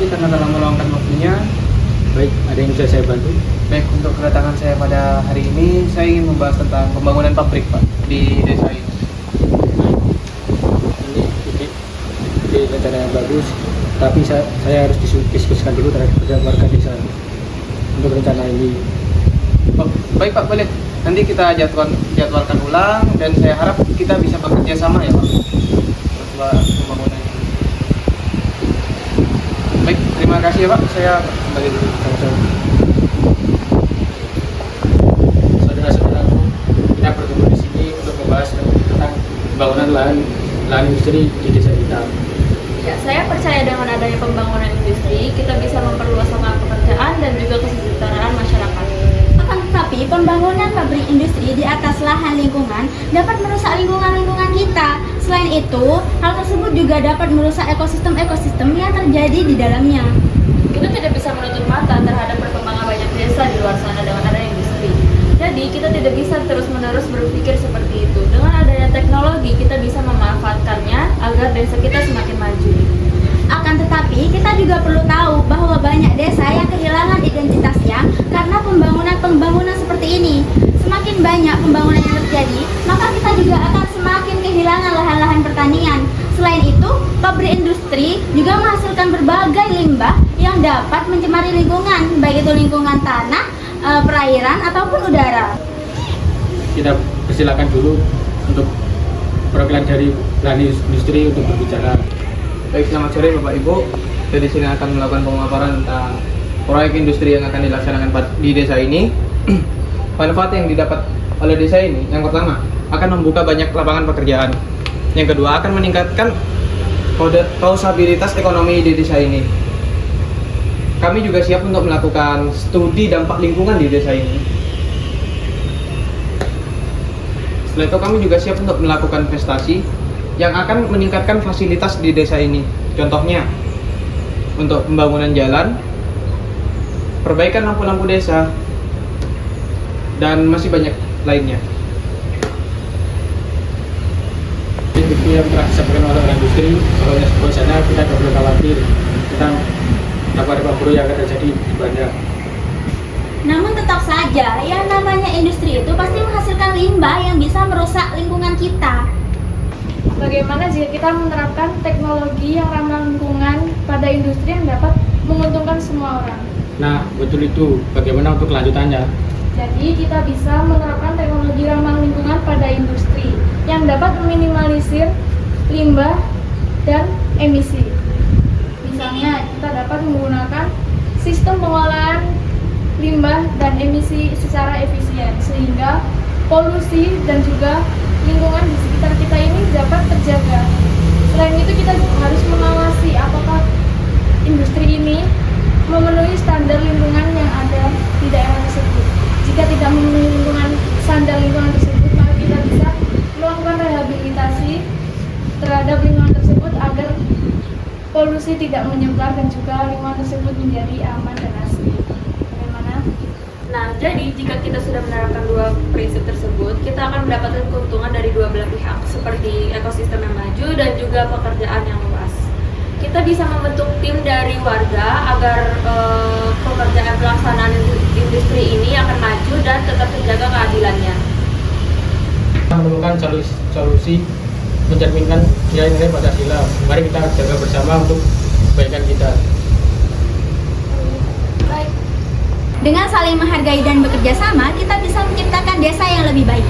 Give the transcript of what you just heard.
karena telah meluangkan waktunya. Baik, ada yang bisa saya bantu? Baik, untuk kedatangan saya pada hari ini, saya ingin membahas tentang pembangunan pabrik, Pak, di desa ini. Ini ide rencana yang bagus, tapi saya harus diskusikan dulu terhadap warga desa untuk rencana ini. Oh, baik Pak, boleh. Nanti kita jadwalkan ulang dan saya harap kita bisa bekerja sama ya Pak. Buat pembangunan ini. Baik, terima kasih ya Pak. Saya kembali dulu. Sama-sama. Saudara-saudaraku, kita bertemu di sini untuk membahas tentang pembangunan lahan industri di desa kita. Ya, saya percaya dengan adanya pembangunan industri, kita bisa memperluas lapangan pekerjaan dan juga kesejahteraan masyarakat. Akan tetapi, pembangunan pabrik industri di atas lahan lingkungan dapat merusak lingkungan kita. Selain itu, hal tersebut juga dapat merusak ekosistem yang terjadi di dalamnya. Kita tidak bisa menutup mata terhadap perkembangan banyak desa di luar sana dengan adanya industri. Jadi, kita tidak bisa terus-menerus berpikir seperti itu. Dengan adanya teknologi, kita bisa memanfaatkannya agar desa kita semakin maju. Akan tetapi, kita juga perlu tahu bahwa banyak desa yang kehilangan identitasnya karena pembangunan seperti ini. Semakin banyak pembangunan yang terjadi, maka kita juga akan semakin kehilangan lahan-lahan pertanian. Selain itu, pabrik industri juga menghasilkan berbagai limbah yang dapat mencemari lingkungan, baik itu lingkungan tanah, perairan, ataupun udara. Kita persilakan dulu untuk perwakilan dari lahan industri untuk berbicara. Baik, selamat sore Bapak Ibu. Saya di sini akan melakukan pemaparan tentang proyek industri yang akan dilaksanakan di desa ini. Manfaat yang didapat oleh desa ini, yang pertama, akan membuka banyak lapangan pekerjaan. Yang kedua, akan meningkatkan kausabilitas ekonomi di desa ini. Kami juga siap untuk melakukan studi dampak lingkungan di desa ini. Setelah itu, kami juga siap untuk melakukan investasi yang akan meningkatkan fasilitas di desa ini. Contohnya, untuk pembangunan jalan, perbaikan lampu-lampu desa, dan masih banyak lainnya. Seperti yang telah disampaikan oleh orang industri, kalau yang sebuah sana kita tidak perlu khawatir tentang dampak buruk yang akan terjadi di bandar. Namun tetap saja, yang namanya industri itu pasti menghasilkan limbah yang bisa merusak lingkungan kita. Bagaimana jika kita menerapkan teknologi yang ramah lingkungan pada industri yang dapat menguntungkan semua orang? Nah, betul itu. Bagaimana untuk kelanjutannya? Jadi kita bisa menerapkan teknologi ramah lingkungan pada industri yang dapat meminimalisir limbah dan emisi. Misalnya, kita dapat menggunakan sistem pengolahan limbah dan emisi secara efisien sehingga polusi dan juga lingkungan di sekitar kita ini dapat terjaga. Selain itu, kita juga harus mengawasi apakah industri ini memenuhi standar lingkungan yang ada di daerah tersebut. Jika tidak memenuhi standar lingkungan tersebut, maka kita bisa melakukan rehabilitasi terhadap lingkungan tersebut agar polusi tidak menyebar dan juga lingkungan tersebut menjadi aman dan asri. Bagaimana? Nah, jadi jika kita sudah menerapkan dua prinsip tersebut, kita akan mendapatkan keuntungan dari dua belah pihak, seperti ekosistem yang maju dan juga pekerjaan yang luas. Kita bisa membentuk tim dari warga agar pekerjaan pelaksanaan industri ini akan maju dan tetap terjaga keadilannya. Kita menemukan solusi mencerminkan nilai-nilai Pancasila. Mari kita jaga bersama untuk kebaikan kita. Dengan saling menghargai dan bekerja sama, kita bisa menciptakan desa yang lebih baik.